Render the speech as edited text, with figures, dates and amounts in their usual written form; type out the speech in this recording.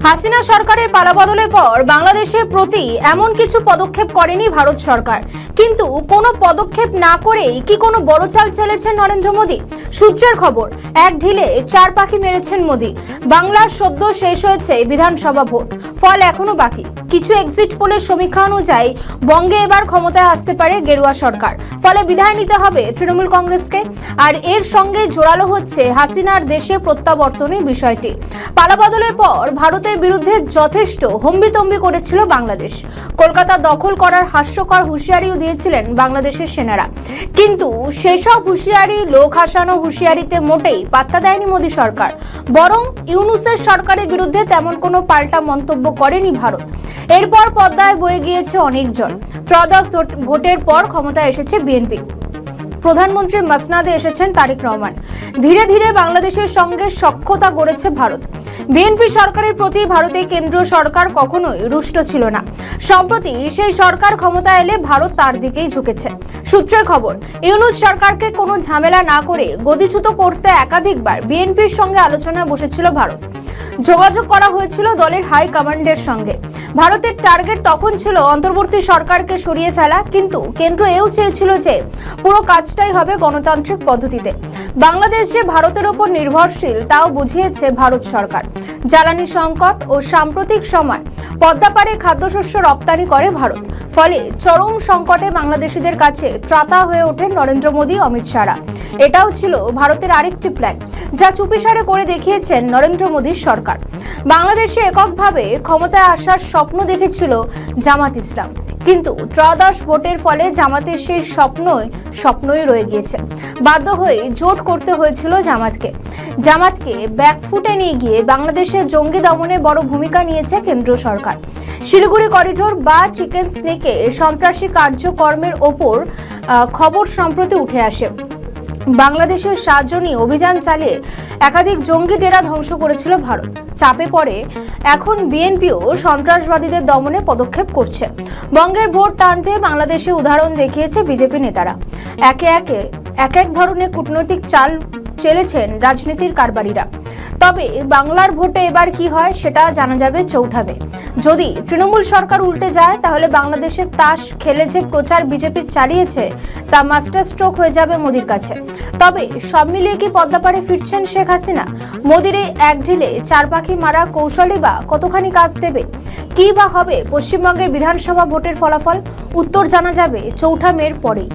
হাসিনা সরকারের পালাবদলের পর বাংলাদেশের প্রতি এমন কিছু পদক্ষেপ করেনি ভারত সরকার, কিন্তু কোনো পদক্ষেপ না করেই কি কোনো বড় চাল চেলেছেন নরেন্দ্র মোদী? সূত্রের খবর, এক ঢিলে চার পাখি মেরেছেন মোদী। বাংলার সদ্য শেষ হয়েছে বিধানসভা ভোট, ফল এখনো বাকি। কিছু এক্সিট পোলের সমীক্ষা অনুযায়ী বঙ্গে এবার ক্ষমতায় আসতে পারে গেরুয়া সরকার, ফলে বিদায় নিতে হবে তৃণমূল কংগ্রেসকে। আর এর সঙ্গে জোরালো হচ্ছে হাসিনার দেশে প্রত্যাবর্তনের বিষয়টি। পালাবদলের পর ভারতের বিরুদ্ধে যথেষ্ট হম্বিতম্বি করেছিল বাংলাদেশ। কলকাতা দখল করার হাস্যকর হুঁশিয়ারিও দিয়েছিলেন বাংলাদেশের সেনারা, কিন্তু সেসব হুঁশিয়ারি, লোক হাসানো হুঁশিয়ারিতে মোটেই পাত্তা দেয়নি মোদী সরকার। বরং ইউনূসের সরকারের বিরুদ্ধে তেমন কোনো পাল্টা মন্তব্য করেনি ভারত। এরপর পদ্মায় বয়ে গিয়েছে অনেক জল। ত্রয়োদশ ভোটের পর ক্ষমতায় এসেছে বিএনপি, প্রধানমন্ত্রী মসনদে এসেছেন তারেক রহমান। ধীরে ধীরে বাংলাদেশের সঙ্গে সখ্যতা গড়েছে ভারত। বিএনপি সরকারের প্রতি ভারতের কেন্দ্রীয় সরকার কখনোই রুষ্ট ছিল না। সম্প্রতি সেই সরকার ক্ষমতা এলে ভারত তার দিকেই ঝুঁকেছে। সূত্রের খবর, ইউনূস সরকারকে কোনো ঝামেলা না করে গদিচ্যুত করতে একাধিকবার বিএনপির সঙ্গে আলোচনায় বসেছিল ভারত। যোগাযোগ করা হয়েছিল দলের হাই কমান্ডের সঙ্গে। ভারতের টার্গেট তখন ছিল অন্তর্বর্তী সরকারকে সরিয়ে ফেলা, কিন্তু কেন্দ্র এও চেয়েছিল যে পুরো কাজটাই হবে গণতান্ত্রিক পদ্ধতিতে। বাংলাদেশ যে ভারতের ওপর নির্ভরশীল তাও বুঝিয়েছে ভারত সরকার। জ্বালানি সংকট ও সাম্প্রতিক সময় পদ্মাপাড়ে খাদ্যশস্য রপ্তানি করে ভারত, ফলে চরম সংকটে বাংলাদেশিদের কাছে ত্রাতা হয়ে ওঠেন নরেন্দ্র মোদী, অমিত শাহরা। এটাও ছিল ভারতের আরেকটি প্ল্যান, যা চুপিসারে করে দেখিয়েছেন নরেন্দ্র মোদীর সরকার। বাংলাদেশে এককভাবে ক্ষমতায় আসার স্বপ্ন দেখেছিল জামাত ইসলাম, কিন্তু ত্রয়োদশ ভোটের ফলে জামাতের সেই স্বপ্নই রয়ে গিয়েছে। বাধ্য হয়ে জোট করতে হয়েছিল জামাতকে ব্যাকফুটে নিয়ে গিয়ে বাংলাদেশের জঙ্গি দমনে বড় ভূমিকা নিয়েছে কেন্দ্রীয় সরকার। শিলিগুড়ি করিডোর বা চিকেন স্নেকে সন্ত্রাসী কার্যক্রমের ওপর খবর সম্প্রতি উঠে আসে। বাংলাদেশের 7 জনই অভিযান চালিয়ে একাধিক জঙ্গি ডেরা ধ্বংস করেছিল ভারত। চাপে পড়ে এখন বিএনপিও সন্ত্রাসবাদীদের দমনে পদক্ষেপ করছে। বঙ্গের ভোট টানতে বাংলাদেশে উদাহরণ দেখিয়েছে বিজেপি নেতারা। এক এক ধরনের কূটনৈতিক চাল চেলেছেন রাজনীতির কারবারিরা। তবে বাংলার ভোটে এবার কি হয় সেটা জানা যাবে 4 মে। যদি তৃণমূল সরকার উল্টে যায়, তাহলে বাংলাদেশের তাস খেলে যে প্রচার বিজেপি চালিয়েছে তা মাস্টার স্ট্রোক হয়ে যাবে মোদীর কাছে। তবে সব মিলিয়ে কি পদ্মাপাড়ে ফিরছেন শেখ হাসিনা? মোদীর এই এক ঢিলে চার পাখি মারা কৌশলই বা কতখানি কাজ দেবে? কি বা হবে পশ্চিমবঙ্গের বিধানসভা ভোটের ফলাফল? উত্তর জানা যাবে 4 মের পরেই।